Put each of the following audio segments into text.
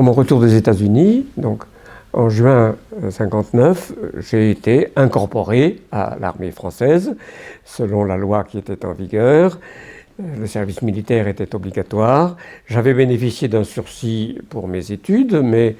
à mon retour des États-Unis, donc en juin 1959, j'ai été incorporé à l'armée française, selon la loi qui était en vigueur. Le service militaire était obligatoire. J'avais bénéficié d'un sursis pour mes études, mais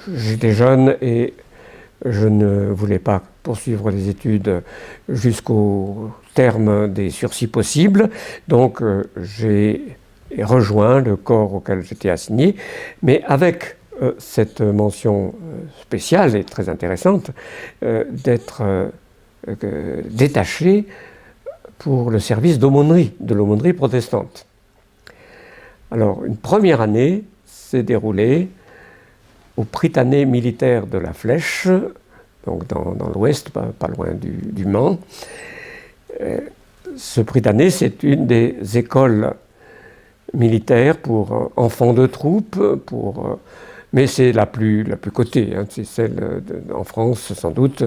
j'étais jeune et je ne voulais pas poursuivre les études jusqu'au terme des sursis possibles. Donc j'ai rejoint le corps auquel j'étais assigné, mais avec cette mention spéciale et très intéressante d'être détaché pour le service d'aumônerie, de l'aumônerie protestante. Alors, une première année s'est déroulée au Prytanée militaire de la Flèche, donc dans l'ouest, pas loin du Mans. Ce Prytanée, c'est une des écoles militaires pour enfants de troupe, mais c'est la plus cotée, hein, c'est celle en France sans doute,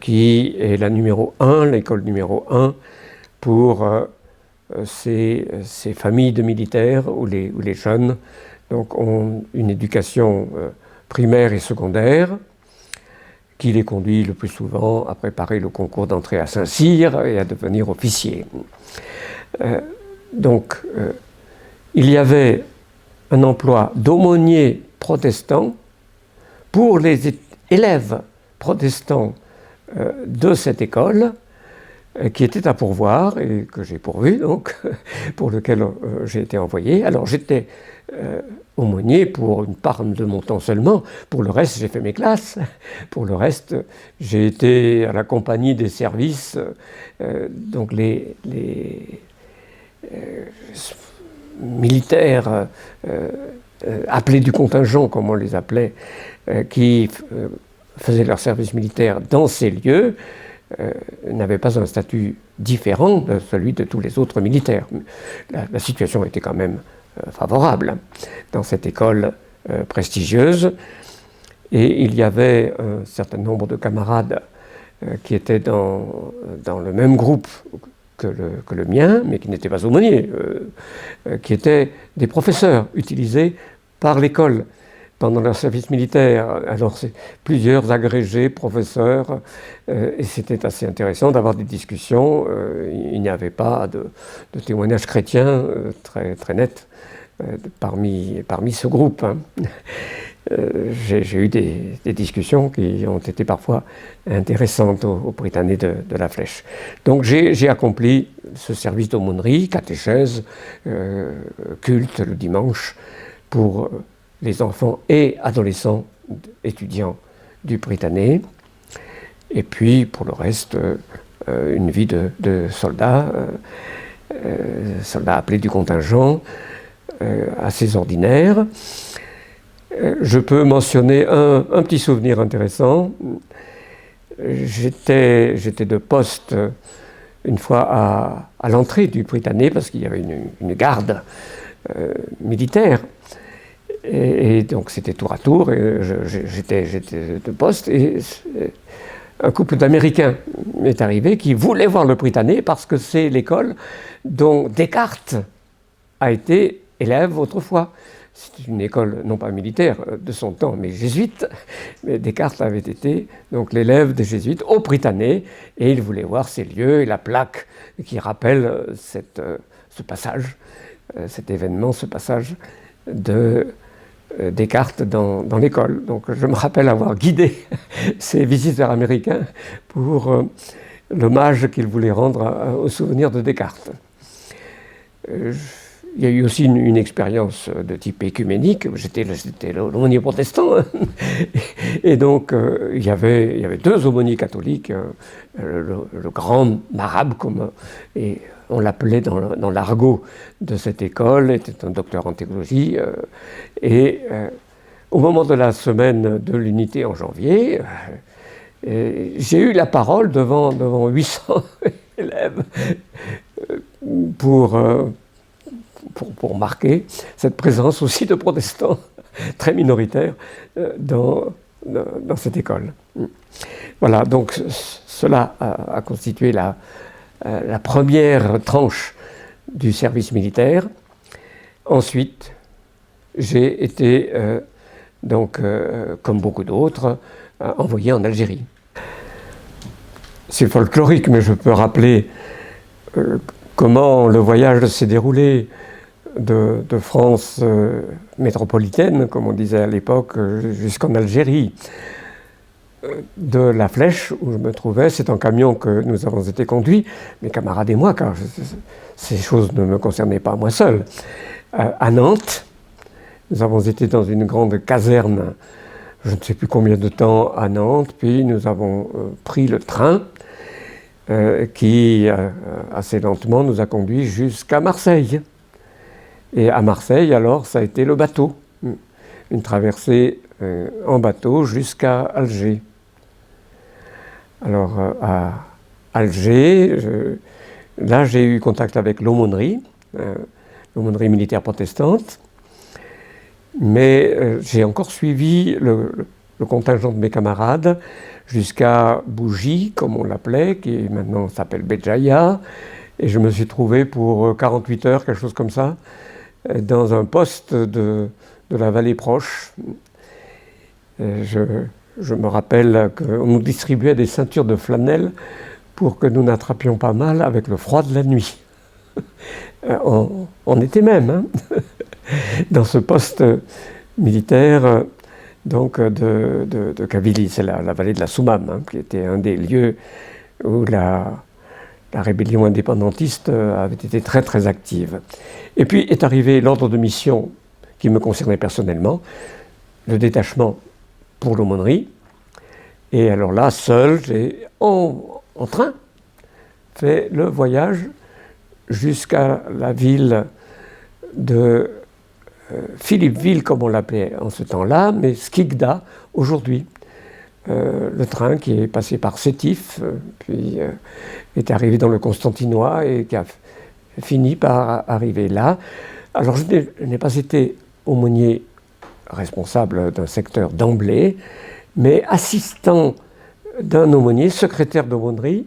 qui est la numéro 1, l'école numéro 1 pour ces familles de militaires où les jeunes donc, ont une éducation primaire et secondaire qui les conduit le plus souvent à préparer le concours d'entrée à Saint-Cyr et à devenir officiers. Donc, il y avait un emploi d'aumônier protestant pour les élèves protestants de cette école qui était à pourvoir et que j'ai pourvu, donc, pour lequel j'ai été envoyé. Alors j'étais aumônier pour une part de mon temps seulement. Pour le reste, j'ai fait mes classes. Pour le reste, j'ai été à la compagnie des services, donc les militaires appelés du contingent, comme on les appelait, qui faisaient leur service militaire dans ces lieux, n'avaient pas un statut différent de celui de tous les autres militaires. La situation était quand même favorable dans cette école prestigieuse, et il y avait un certain nombre de camarades qui étaient dans le même groupe que le mien, mais qui n'étaient pas aumôniers, qui étaient des professeurs utilisés par l'école pendant leur service militaire. Alors, c'est plusieurs agrégés, professeurs, et c'était assez intéressant d'avoir des discussions. Il n'y avait pas de témoignages chrétiens très nets parmi ce groupe. Hein. J'ai eu des discussions qui ont été parfois intéressantes au Prytanée de la Flèche. Donc j'ai accompli ce service d'aumônerie, catéchèse, culte le dimanche pour les enfants et adolescents étudiants du Prytanée. Et puis, pour le reste, une vie de soldat, soldat appelé du contingent, assez ordinaire. Je peux mentionner un petit souvenir intéressant. J'étais de poste une fois à l'entrée du Prytanée, parce qu'il y avait une garde militaire. Et donc c'était tour à tour, et j'étais de poste, et un couple d'Américains est arrivé qui voulait voir le Prytanée parce que c'est l'école dont Descartes a été élève autrefois. C'est une école non pas militaire de son temps, mais jésuite. Mais Descartes avait été donc l'élève des jésuites au Prytanée, et il voulait voir ces lieux et la plaque qui rappelle ce passage, cet événement, ce passage de Descartes dans l'école. Donc je me rappelle avoir guidé ces visiteurs américains pour l'hommage qu'ils voulaient rendre au souvenir de Descartes. Il y a eu aussi une expérience de type écuménique. J'étais l'aumônier protestant, et donc il y avait deux aumôniers catholiques, le grand marabe, et on l'appelait dans l'argot de cette école, était un docteur en théologie, et au moment de la semaine de l'unité en janvier, j'ai eu la parole devant 800 élèves pour marquer cette présence aussi de protestants très minoritaires dans cette école. Voilà, donc cela a constitué la première tranche du service militaire. Ensuite, j'ai été, donc, comme beaucoup d'autres, envoyé en Algérie. C'est folklorique, mais je peux rappeler comment le voyage s'est déroulé de France métropolitaine, comme on disait à l'époque, jusqu'en Algérie. De la Flèche, où je me trouvais, c'est en camion que nous avons été conduits, mes camarades et moi, car ces choses ne me concernaient pas moi seul. À Nantes, nous avons été dans une grande caserne, je ne sais plus combien de temps à Nantes, puis nous avons pris le train qui, assez lentement, nous a conduits jusqu'à Marseille. Et à Marseille, alors, ça a été le bateau, une traversée en bateau jusqu'à Alger. Alors, à Alger, là, j'ai eu contact avec l'aumônerie, l'aumônerie militaire protestante, mais j'ai encore suivi le contingent de mes camarades jusqu'à Bougie, comme on l'appelait, qui maintenant s'appelle Béjaïa, et je me suis trouvé pour 48 heures, quelque chose comme ça, dans un poste de la vallée proche. Je me rappelle qu'on nous distribuait des ceintures de flanelle pour que nous n'attrapions pas mal avec le froid de la nuit. On était même hein, dans ce poste militaire donc de Kabylie, c'est la vallée de la Soumam, hein, qui était un des lieux où la rébellion indépendantiste avait été très très active. Et puis est arrivé l'ordre de mission qui me concernait personnellement, le détachement pour l'aumônerie. Et alors là, seul, j'ai en train fait le voyage jusqu'à la ville de Philippeville, comme on l'appelait en ce temps-là, mais Skikda aujourd'hui. Le train qui est passé par Sétif, puis est arrivé dans le Constantinois et qui a fini par arriver là. Alors je n'ai pas été aumônier responsable d'un secteur d'emblée, mais assistant d'un aumônier, secrétaire d'aumônerie.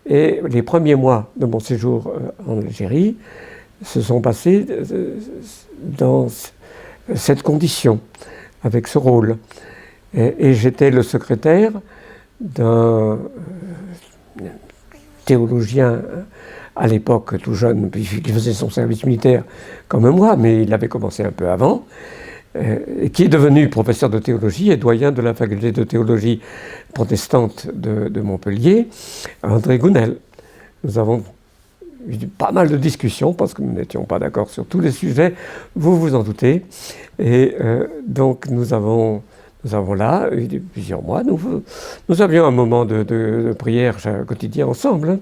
Et les premiers mois de mon séjour en Algérie se sont passés dans cette condition, avec ce rôle. Et j'étais le secrétaire d'un théologien à l'époque tout jeune, puis il faisait son service militaire comme moi, mais il avait commencé un peu avant, qui est devenu professeur de théologie et doyen de la faculté de théologie protestante de Montpellier, André Gounel. Nous avons eu pas mal de discussions parce que nous n'étions pas d'accord sur tous les sujets, vous vous en doutez. Et donc nous avons là, plusieurs mois, nous avions un moment de prière quotidien ensemble hein,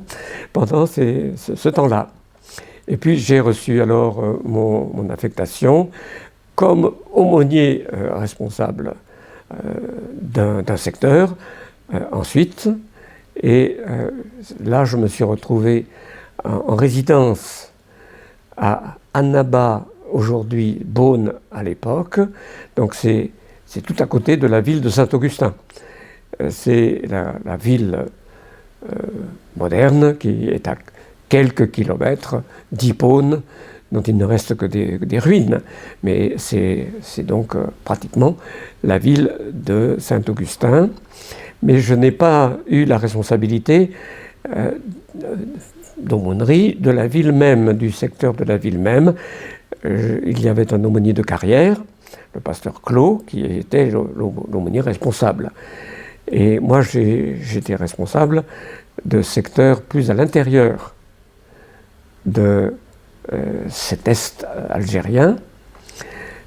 pendant ce temps-là. Et puis j'ai reçu alors mon affectation comme aumônier responsable d'un secteur ensuite. Et là, je me suis retrouvé en résidence à Annaba, aujourd'hui Beaune à l'époque. Donc c'est tout à côté de la ville de Saint-Augustin. C'est la ville moderne qui est à quelques kilomètres d'Hippone, dont il ne reste que des ruines. Mais c'est donc pratiquement la ville de Saint-Augustin. Mais je n'ai pas eu la responsabilité d'aumônerie de la ville même, du secteur de la ville même. Il y avait un aumônier de carrière, le pasteur Clos, qui était l'aumônier responsable. Et moi, j'étais responsable de secteurs plus à l'intérieur de cet est algérien,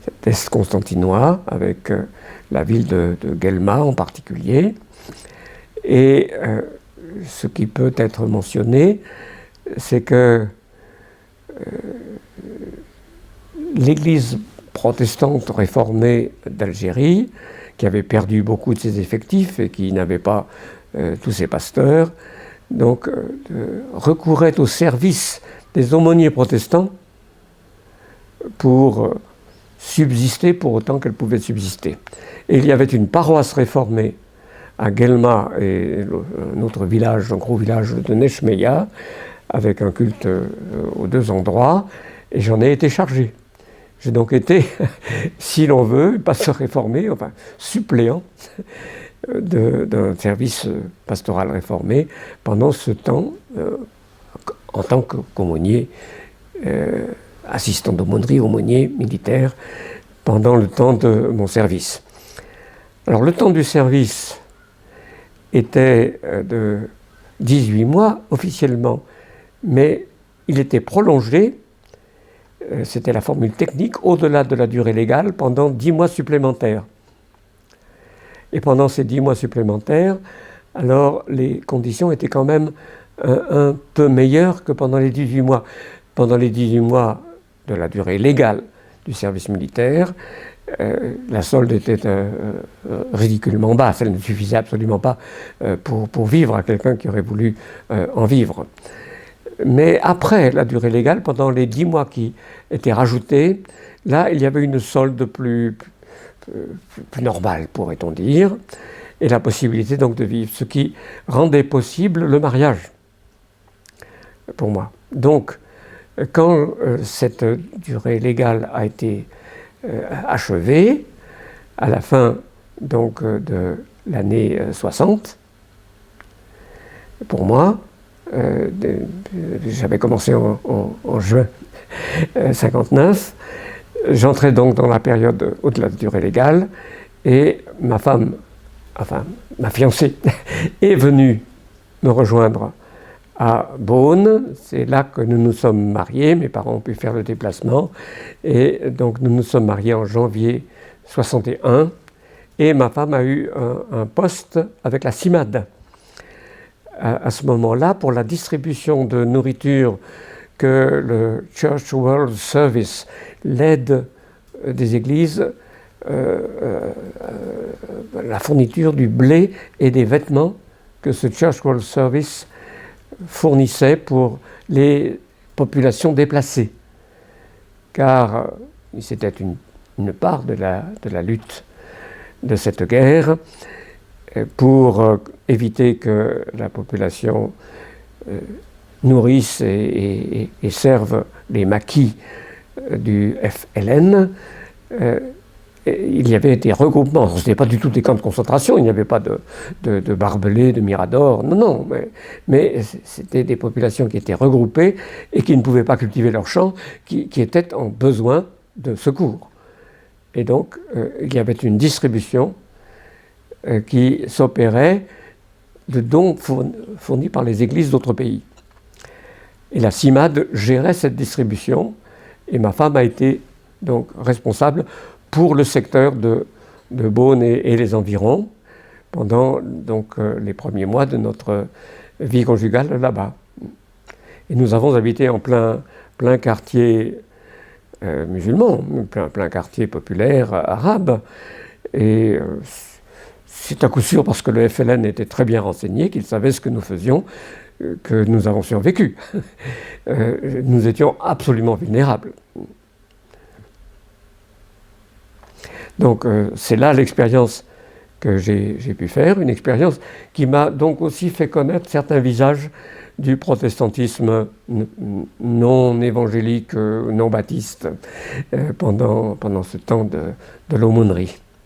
cet est constantinois, avec la ville de Guelma en particulier. Et ce qui peut être mentionné, c'est que l'Église protestante réformée d'Algérie, qui avait perdu beaucoup de ses effectifs et qui n'avait pas tous ses pasteurs, donc recourait au service des aumôniers protestants pour subsister pour autant qu'elle pouvait subsister. Et il y avait une paroisse réformée à Guelma et un autre village, un gros village de Nechmeya, avec un culte aux deux endroits, et j'en ai été chargé. J'ai donc été, si l'on veut, pasteur réformé, enfin suppléant d'un service pastoral réformé pendant ce temps, en tant qu'aumônier, assistant d'aumônerie, aumônier militaire, pendant le temps de mon service. Alors le temps du service était de 18 mois officiellement, mais il était prolongé, c'était la formule technique, au-delà de la durée légale, pendant 10 mois supplémentaires. Et pendant ces 10 mois supplémentaires, alors les conditions étaient quand même un peu meilleures que pendant les 18 mois. Pendant les 18 mois de la durée légale du service militaire, la solde était ridiculement basse. Elle ne suffisait absolument pas pour vivre à quelqu'un qui aurait voulu en vivre. Mais après la durée légale, pendant les 10 mois qui étaient rajoutés, là, il y avait une solde plus normale, pourrait-on dire, et la possibilité donc de vivre, ce qui rendait possible le mariage pour moi. Donc, quand cette durée légale a été achevée, à la fin donc de l'année 60, pour moi, j'avais commencé en juin 59, j'entrais donc dans la période au-delà de la durée légale, et ma femme, enfin ma fiancée, est venue me rejoindre à Beaune. C'est là que nous nous sommes mariés, mes parents ont pu faire le déplacement, et donc nous nous sommes mariés en janvier 61, et ma femme a eu un poste avec la CIMAD. À ce moment-là, pour la distribution de nourriture que le Church World Service, l'aide des églises, la fourniture du blé et des vêtements que ce Church World Service fournissait pour les populations déplacées. Car c'était une part de la lutte de cette guerre pour éviter que la population nourrisse et serve les maquis du FLN. Il y avait des regroupements. Ce n'était pas du tout des camps de concentration, il n'y avait pas de barbelés, de miradors, non, mais c'était des populations qui étaient regroupées et qui ne pouvaient pas cultiver leurs champs, qui étaient en besoin de secours. Et donc, il y avait une distribution qui s'opérait de dons fournis par les églises d'autres pays. Et la CIMAD gérait cette distribution, et ma femme a été donc responsable pour le secteur de Beaune et les environs pendant donc les premiers mois de notre vie conjugale là-bas. Et nous avons habité en plein quartier musulman, plein quartier populaire arabe, et c'est à coup sûr parce que le FLN était très bien renseigné, qu'il savait ce que nous faisions, que nous avons survécu. Nous étions absolument vulnérables. Donc c'est là l'expérience que j'ai pu faire, une expérience qui m'a donc aussi fait connaître certains visages du protestantisme non évangélique, non baptiste, pendant ce temps de l'aumônerie.